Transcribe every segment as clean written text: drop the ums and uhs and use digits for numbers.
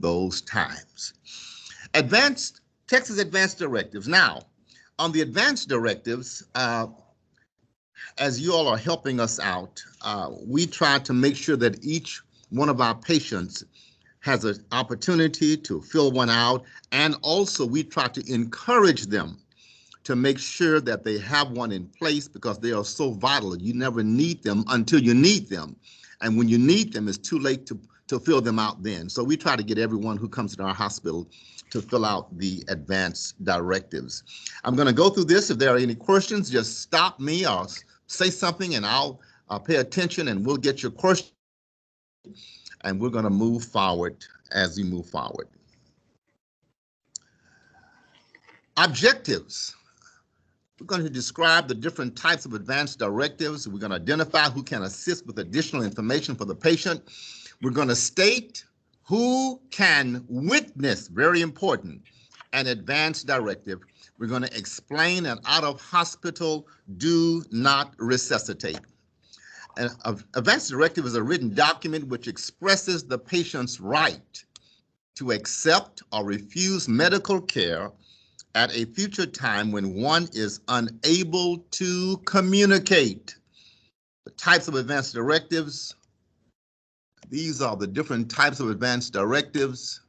those times. Texas Advance Directives. Now, on the Advance Directives, as you all are helping us out, we try to make sure that each one of our patients has an opportunity to fill one out, and also we try to encourage them to make sure that they have one in place because they are so vital. You never need them until you need them. And when you need them, it's too late to fill them out then. So we try to get everyone who comes to our hospital to fill out the Advance Directives. I'm going to go through this. If there are any questions, just stop me or say something and I'll pay attention and we'll get your question. And we're going to move forward as we move forward. Objectives. We're going to describe the different types of advance directives. We're going to identify who can assist with additional information for the patient. We're going to state who can witness, very important, an advance directive. We're going to explain an out-of-hospital do not resuscitate. An advance directive is a written document which expresses the patient's right to accept or refuse medical care at a future time when one is unable to communicate. The types of advance directives. These are the different types of advance directives.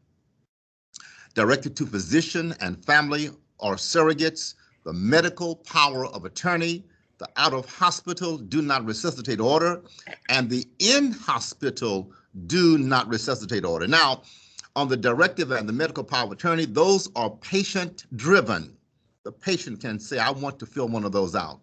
Directed to physician and family or surrogates, the medical power of attorney, the out-of-hospital do not resuscitate order, and the in-hospital do not resuscitate order. Now, on the directive and the medical power of attorney, those are patient-driven. The patient can say, I want to fill one of those out.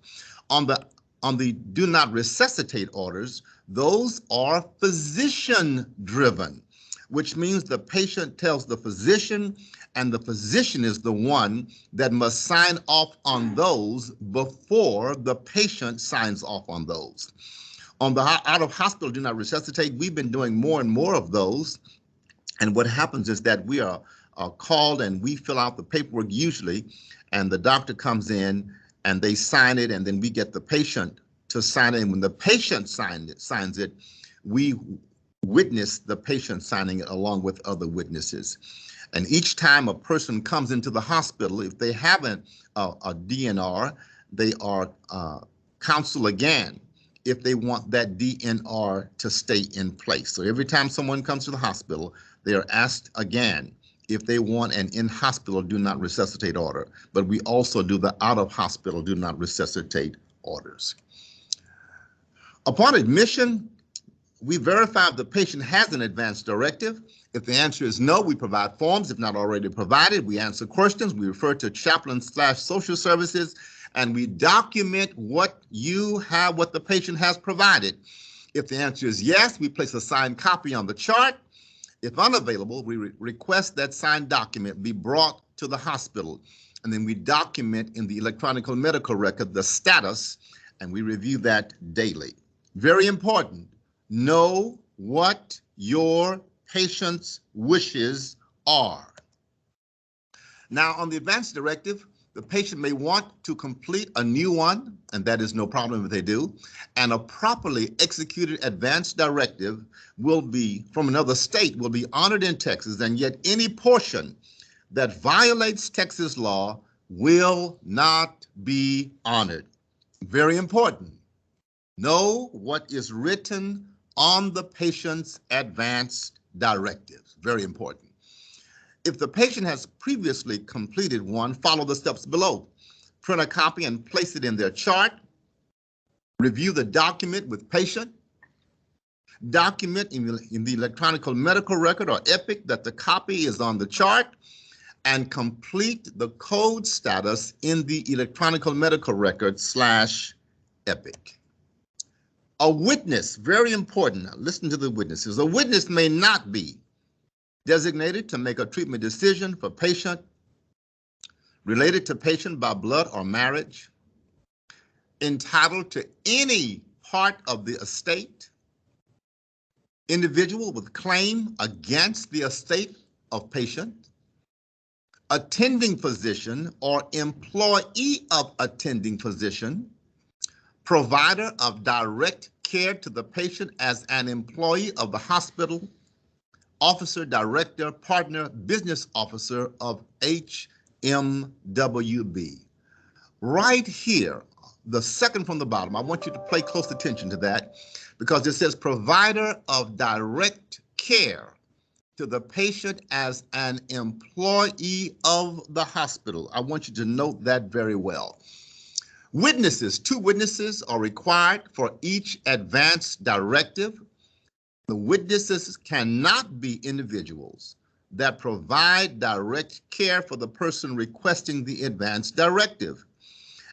On the do not resuscitate orders, those are physician-driven, which means the patient tells the physician, and the physician is the one that must sign off on those before the patient signs off on those. On the out-of-hospital do not resuscitate, we've been doing more and more of those. And what happens is that we are called and we fill out the paperwork usually, and the doctor comes in and they sign it, and then we get the patient to sign it. And when the patient signs it, we witness the patient signing it along with other witnesses. And each time a person comes into the hospital, if they haven't a DNR, they are counseled again if they want that DNR to stay in place. So every time someone comes to the hospital, they are asked again if they want an in-hospital do not resuscitate order. But we also do the out-of-hospital do not resuscitate orders. Upon admission, we verify if the patient has an advance directive. If the answer is no, we provide forms. If not already provided, we answer questions. We refer to chaplain/social services, and we document what the patient has provided. If the answer is yes, we place a signed copy on the chart. If unavailable, we request that signed document be brought to the hospital, and then we document in the electronic medical record the status, and we review that daily. Very important. Know what your patient's wishes are. Now, on the advance directive, the patient may want to complete a new one, and that is no problem if they do, and a properly executed advance directive will be, from another state, will be honored in Texas, and yet any portion that violates Texas law will not be honored. Very important. Know what is written on the patient's advance directives. Very important. If the patient has previously completed one, follow the steps below. Print a copy and place it in their chart. Review the document with patient. Document in the electronic medical record or EPIC that the copy is on the chart, and complete the code status in the electronic medical record /EPIC. A witness, very important. Now, listen to the witnesses. A witness may not be designated to make a treatment decision for patient, related to patient by blood or marriage, entitled to any part of the estate, individual with claim against the estate of patient, attending physician or employee of attending physician, provider of direct care to the patient as an employee of the hospital, officer, director, partner, business officer of HMWB. Right here, the second from the bottom, I want you to pay close attention to that because it says provider of direct care to the patient as an employee of the hospital. I want you to note that very well. Witnesses, 2 witnesses are required for each advance directive. The witnesses cannot be individuals that provide direct care for the person requesting the advance directive.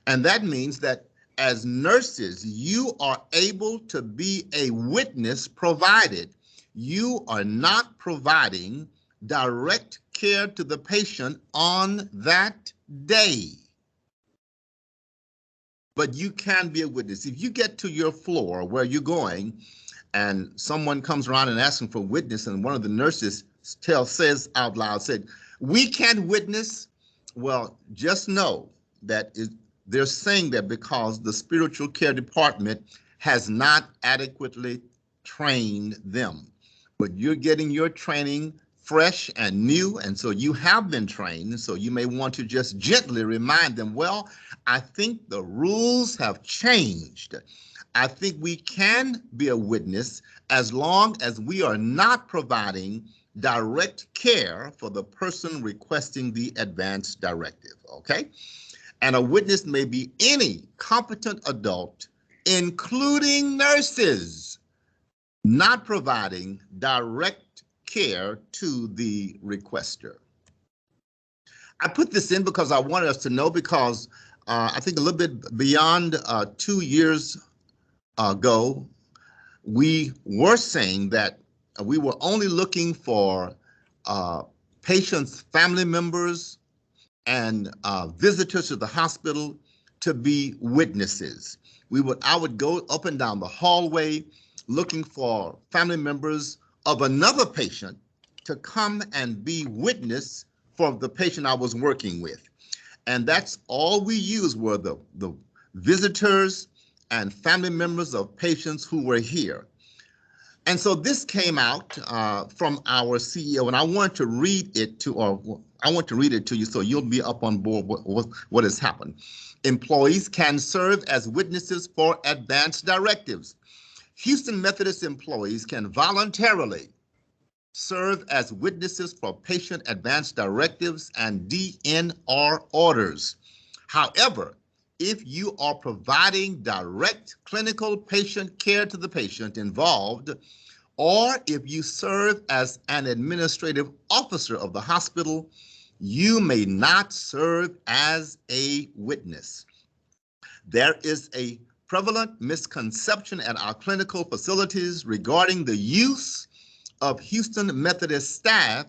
And that means that as nurses, you are able to be a witness provided you are not providing direct care to the patient on that day. But you can be a witness. If you get to your floor where you're going and someone comes around and asking for witness and one of the nurses says out loud, said, "We can't witness," well, just know that they're saying that because the spiritual care department has not adequately trained them. But you're getting your training fresh and new, and so you have been trained, so you may want to just gently remind them, well, I think the rules have changed. I think we can be a witness as long as we are not providing direct care for the person requesting the advance directive, okay? And a witness may be any competent adult, including nurses, not providing direct care to the requester. I put this in because I wanted us to know, because I think a little bit beyond 2 years ago, we were saying that we were only looking for patients' family members and visitors to the hospital to be witnesses. I would go up and down the hallway looking for family members of another patient to come and be witness for the patient I was working with. And that's all we used were the visitors and family members of patients who were here. And so this came out from our CEO, and I want to read it to you so you'll be up on board what has happened. Employees can serve as witnesses for advance directives. Houston Methodist employees can voluntarily serve as witnesses for patient advance directives and DNR orders. However, if you are providing direct clinical patient care to the patient involved, or if you serve as an administrative officer of the hospital, you may not serve as a witness. There is a prevalent misconception at our clinical facilities regarding the use of Houston Methodist staff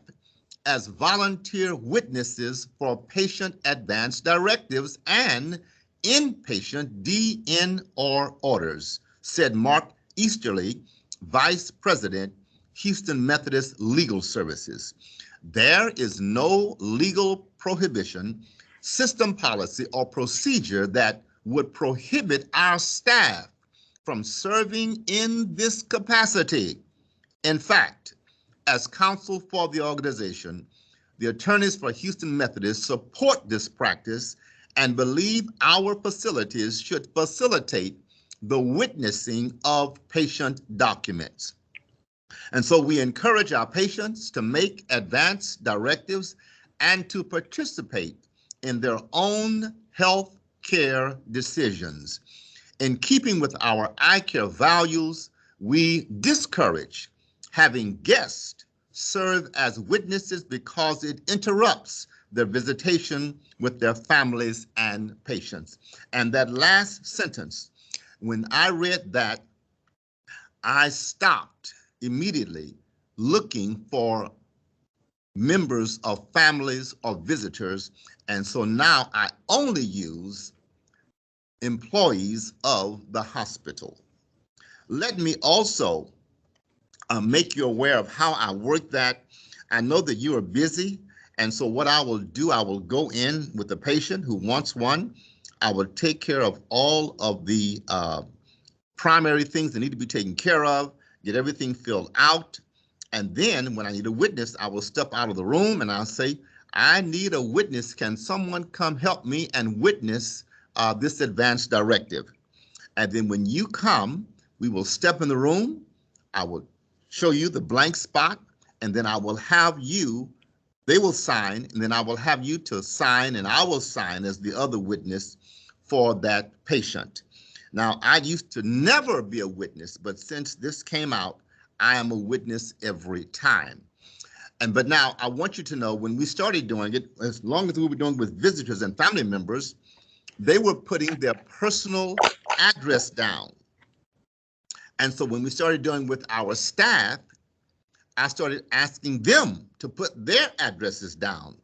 as volunteer witnesses for patient advance directives and inpatient DNR orders, said Mark Easterly, Vice President, Houston Methodist Legal Services. There is no legal prohibition, system policy, or procedure that would prohibit our staff from serving in this capacity. In fact, as counsel for the organization, the attorneys for Houston Methodist support this practice and believe our facilities should facilitate the witnessing of patient documents. And so we encourage our patients to make advance directives and to participate in their own health care decisions. In keeping with our eye care values, we discourage having guests serve as witnesses because it interrupts their visitation with their families and patients. And that last sentence, when I read that, I stopped immediately looking for members of families or visitors. And so now I only use employees of the hospital. Let me also make you aware of how I work that. I know that you are busy, and so what I will do, I will go in with the patient who wants one. I will take care of all of the primary things that need to be taken care of, get everything filled out, And then when I need a witness, I will step out of the room and I'll say, I need a witness. Can someone come help me and witness this advance directive? And then when you come, we will step in the room. I will show you the blank spot, and then I will have you, they will sign, and then I will have you to sign, and I will sign as the other witness for that patient. Now, I used to never be a witness, but since this came out, I am a witness every time. But now I want you to know, when we started doing it, as long as we were doing it with visitors and family members, they were putting their personal address down. And so when we started doing with our staff, I started asking them to put their addresses down.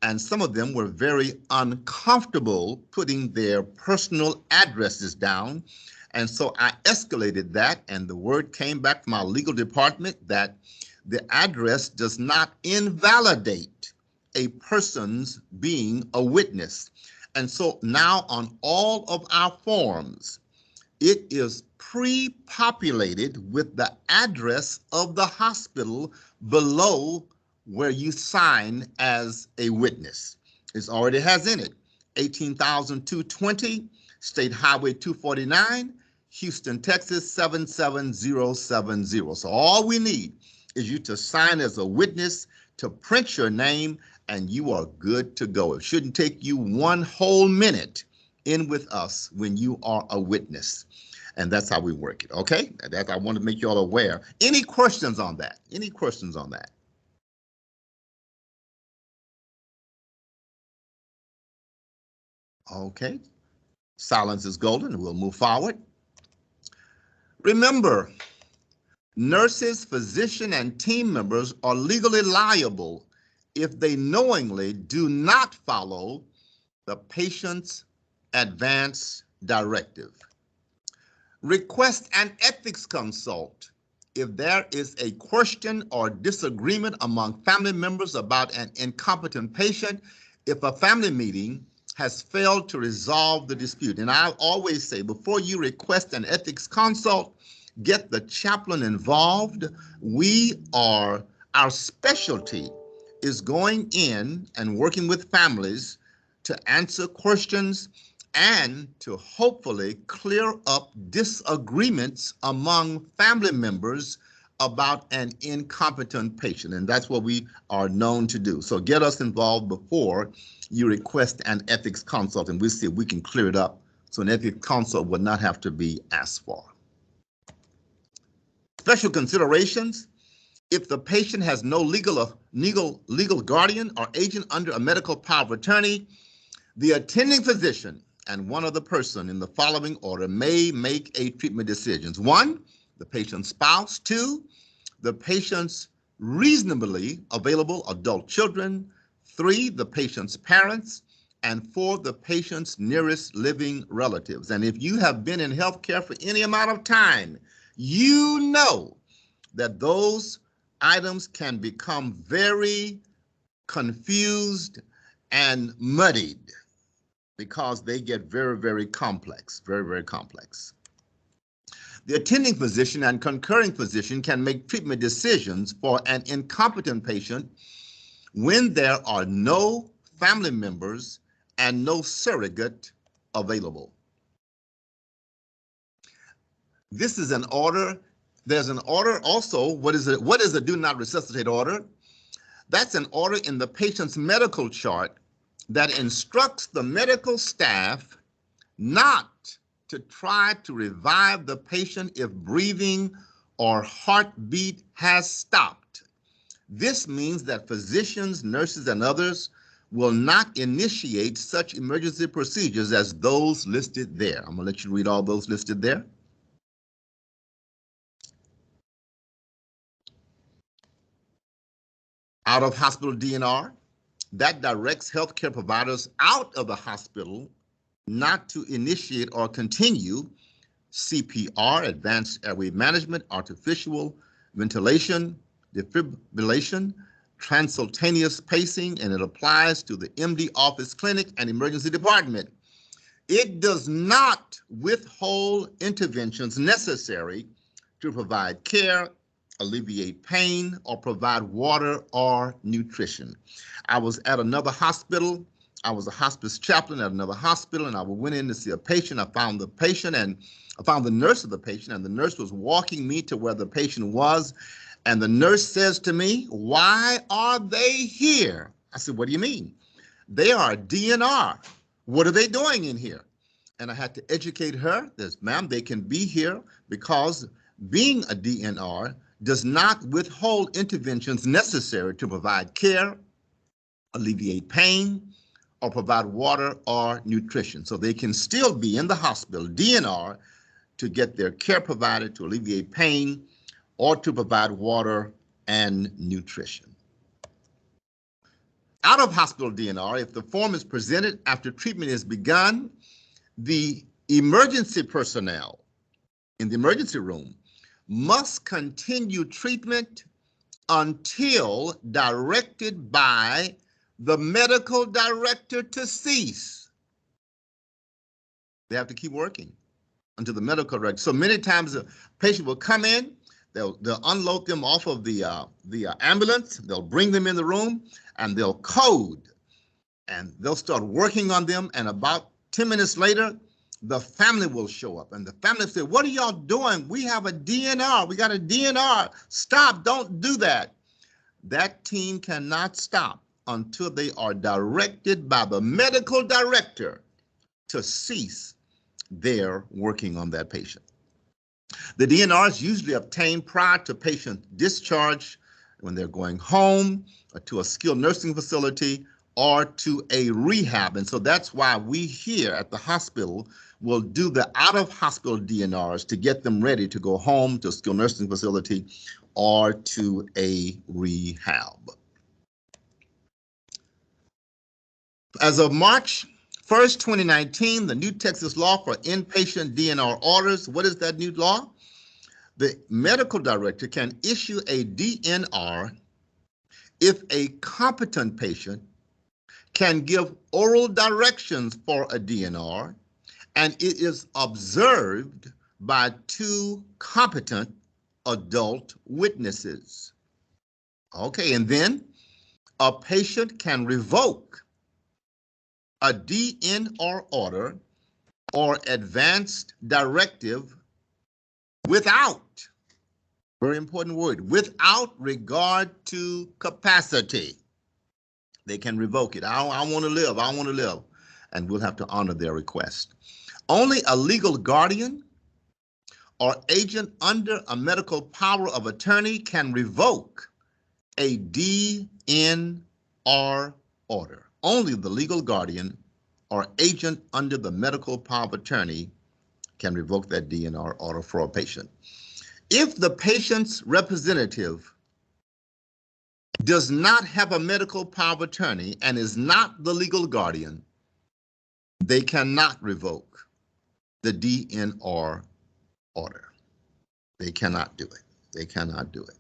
And some of them were very uncomfortable putting their personal addresses down. And so I escalated that, and the word came back from our legal department that the address does not invalidate a person's being a witness. And so now on all of our forms, it is pre-populated with the address of the hospital below where you sign as a witness. It already has in it 18,220, State Highway 249, Houston, Texas 77070. So all we need is you to sign as a witness, to print your name, and you are good to go. It shouldn't take you one whole minute in with us when you are a witness. And that's how we work it, okay? That I want to make you all aware. Any questions on that? Any questions on that? Okay. Silence is golden. We'll move forward. Remember, nurses, physician, and team members are legally liable if they knowingly do not follow the patient's advance directive. Request an ethics consult if there is a question or disagreement among family members about an incompetent patient, if a family meeting has failed to resolve the dispute. And I always say, before you request an ethics consult, get the chaplain involved. Our specialty is going in and working with families to answer questions and to hopefully clear up disagreements among family members about an incompetent patient. And that's what we are known to do. So get us involved before you request an ethics consult, and we'll see if we can clear it up so an ethics consult would not have to be asked for. Special considerations: if the patient has no legal guardian or agent under a medical power of attorney, the attending physician and one other person in the following order may make a treatment decisions. 1, the patient's spouse. 2, the patient's reasonably available adult children. 3, the patient's parents. And 4, the patient's nearest living relatives. And if you have been in healthcare for any amount of time, you know that those items can become very confused and muddied because they get very, very complex, very, very complex. The attending physician and concurring physician can make treatment decisions for an incompetent patient when there are no family members and no surrogate available. This is an order. There's an order also. What is it? What is a do not resuscitate order? That's an order in the patient's medical chart that instructs the medical staff not to try to revive the patient if breathing or heartbeat has stopped. This means that physicians, nurses, and others will not initiate such emergency procedures as those listed there. I'm going to let you read all those listed there. Out of hospital DNR, that directs healthcare providers out of the hospital not to initiate or continue CPR, advanced airway management, artificial ventilation, defibrillation, transcutaneous pacing, and it applies to the MD office, clinic, and emergency department. It does not withhold interventions necessary to provide care alleviate pain, or provide water or nutrition. I was at another hospital. I was a hospice chaplain at another hospital, and I went in to see a patient. I found the patient, and I found the nurse of the patient, and the nurse was walking me to where the patient was. And the nurse says to me, "Why are they here?" I said, "What do you mean?" "They are a DNR. What are they doing in here?" And I had to educate her that, "Ma'am, they can be here because being a DNR does not withhold interventions necessary to provide care, alleviate pain, or provide water or nutrition." So they can still be in the hospital, DNR, to get their care provided, to alleviate pain, or to provide water and nutrition. Out of hospital DNR, if the form is presented after treatment is begun, the emergency personnel in the emergency room must continue treatment until directed by the medical director to cease. They have to keep working until the medical director. So many times a patient will come in, they'll unload them off of the ambulance, they'll bring them in the room, and they'll code, and they'll start working on them, and about 10 minutes later, the family will show up, and the family say, "What are y'all doing? We have a DNR. We got a DNR. Stop, don't do that." That team cannot stop until they are directed by the medical director to cease their working on that patient. The DNR is usually obtained prior to patient discharge when they're going home or to a skilled nursing facility or to a rehab. And so that's why we here at the hospital will do the out-of-hospital DNRs to get them ready to go home to a skilled nursing facility or to a rehab. As of March 1st, 2019, the new Texas law for inpatient DNR orders. What is that new law? The medical director can issue a DNR if a competent patient can give oral directions for a DNR and it is observed by two competent adult witnesses. Okay, and then a patient can revoke a DNR order or advanced directive without, very important word, without regard to capacity. They can revoke it. I want to live, I want to live, and we'll have to honor their request. Only a legal guardian or agent under a medical power of attorney can revoke a DNR order. Only the legal guardian or agent under the medical power of attorney can revoke that DNR order for a patient. If the patient's representative does not have a medical power of attorney and is not the legal guardian, they cannot revoke the DNR order. They cannot do it. They cannot do it.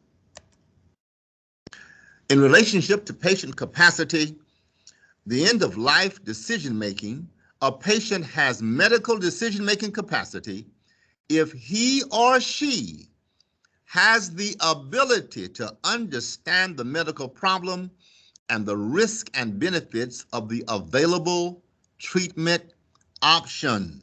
In relationship to patient capacity, the end-of-life decision-making, a patient has medical decision-making capacity if he or she has the ability to understand the medical problem and the risk and benefits of the available treatment option.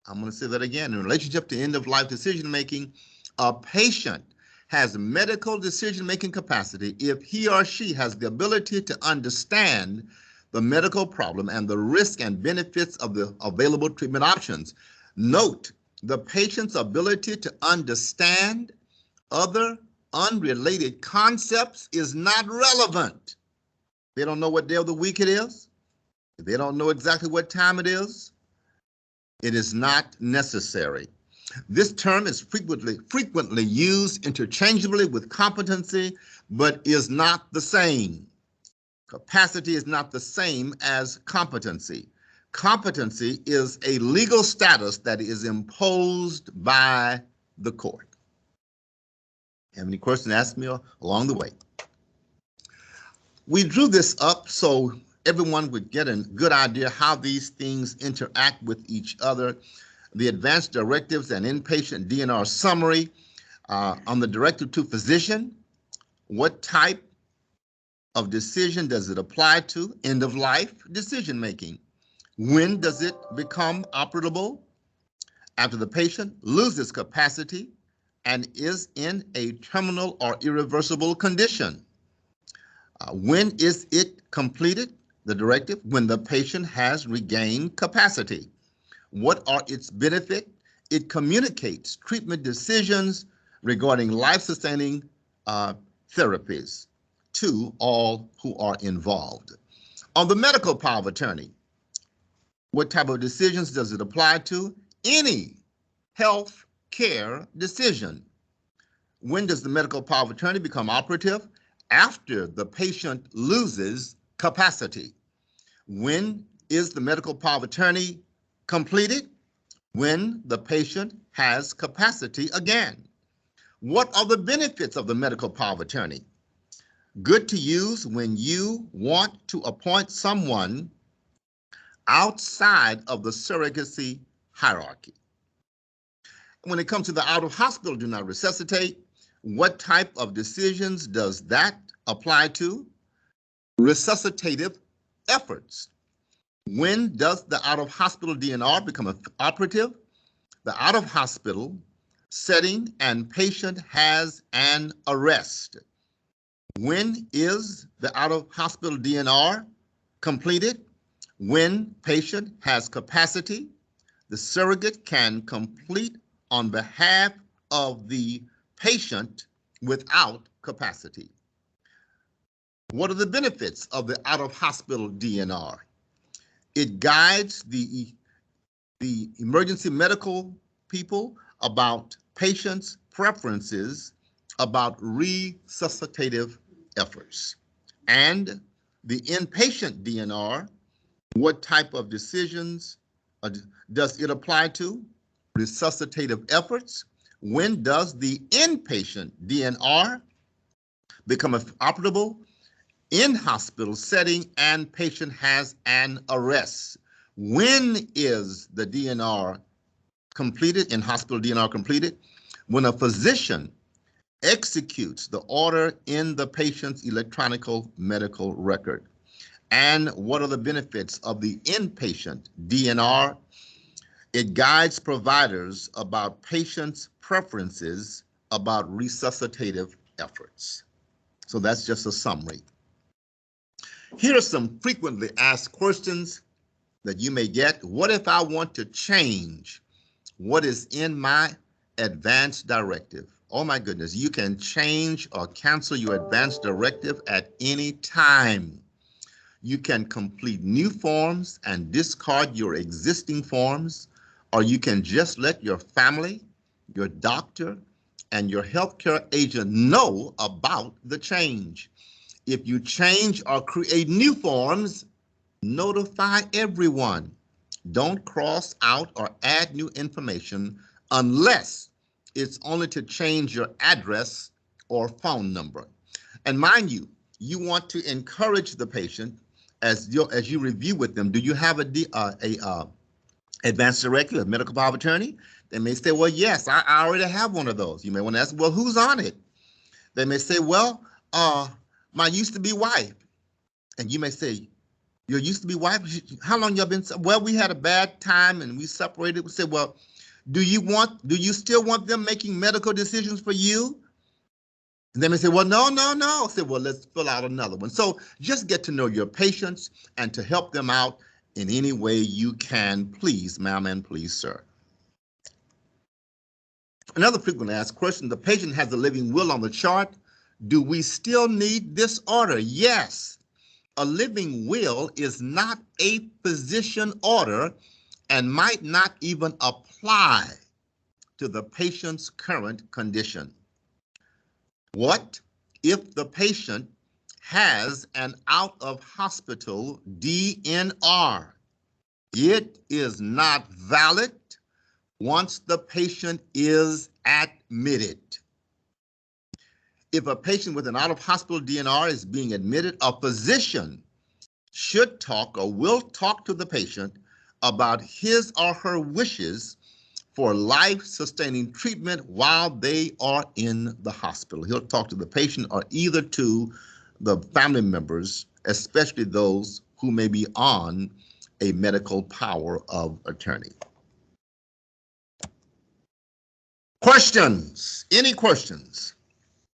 I'm going to say that again. In relationship to end-of-life decision-making, a patient has medical decision-making capacity if he or she has the ability to understand the medical problem and the risk and benefits of the available treatment options. Note, the patient's ability to understand other unrelated concepts is not relevant. They don't know what day of the week it is. They don't know exactly what time it is. It is not necessary. This term is frequently used interchangeably with competency, but is not the same. Capacity is not the same as competency. Competency is a legal status that is imposed by the court. Have any questions? Ask me along the way. We drew this up so everyone would get a good idea how these things interact with each other. The Advance Directives and Inpatient DNR Summary. On the directive to physician, what type of decision does it apply to? End of life decision making. When does it become operable? After the patient loses capacity and is in a terminal or irreversible condition. When is it completed? The directive, when the patient has regained capacity. What are its benefits? It communicates treatment decisions regarding life-sustaining therapies to all who are involved. On the medical power of attorney, what type of decisions does it apply to? Any health care decision. When does the medical power of attorney become operative? After the patient loses capacity. When is the medical power of attorney completed? When the patient has capacity again. What are the benefits of the medical power of attorney? Good to use when you want to appoint someone outside of the surrogacy hierarchy. When it comes to the out of hospital do not resuscitate, what type of decisions does that apply to? Resuscitative efforts. When does the out of hospital DNR become operative? The out of hospital setting and patient has an arrest. When is the out of hospital DNR completed? When patient has capacity, the surrogate can complete on behalf of the patient without capacity. What are the benefits of the out of hospital DNR? It guides the emergency medical people about patients' preferences about resuscitative efforts. And the inpatient DNR, what type of decisions does it apply to? Resuscitative efforts. When does the inpatient DNR become operable? In hospital setting and patient has an arrest. When is the DNR completed, in hospital DNR completed? When a physician executes the order in the patient's electronic medical record. And what are the benefits of the inpatient DNR? It guides providers about patients' preferences about resuscitative efforts. So that's just a summary. Here are some frequently asked questions that you may get. What if I want to change what is in my advance directive? Oh my goodness, you can change or cancel your advance directive at any time. You can complete new forms and discard your existing forms, or you can just let your family, your doctor, and your healthcare agent know about the change. If you change or create new forms, notify everyone. Don't cross out or add new information unless it's only to change your address or phone number. And mind you, you want to encourage the patient as you review with them. Do you have a advance directive, a medical power of attorney? They may say, well, yes, I already have one of those. You may want to ask, well, who's on it? They may say, well, my used-to-be wife. And you may say, your used-to-be wife, how long y'all been? Well, we had a bad time and we separated. We said, well, do you still want them making medical decisions for you? And they may say, well, no. I said, well, let's fill out another one. So just get to know your patients and to help them out in any way you can, please, ma'am, and please, sir. Another frequently asked question, the patient has a living will on the chart. Do we still need this order? Yes. A living will is not a physician order and might not even apply to the patient's current condition. What if the patient has an out-of-hospital DNR? It is not valid once the patient is admitted. If a patient with an out-of-hospital DNR is being admitted, a physician should talk or will talk to the patient about his or her wishes for life-sustaining treatment while they are in the hospital. He'll talk to the patient or either to the family members, especially those who may be on a medical power of attorney. Questions? Any questions?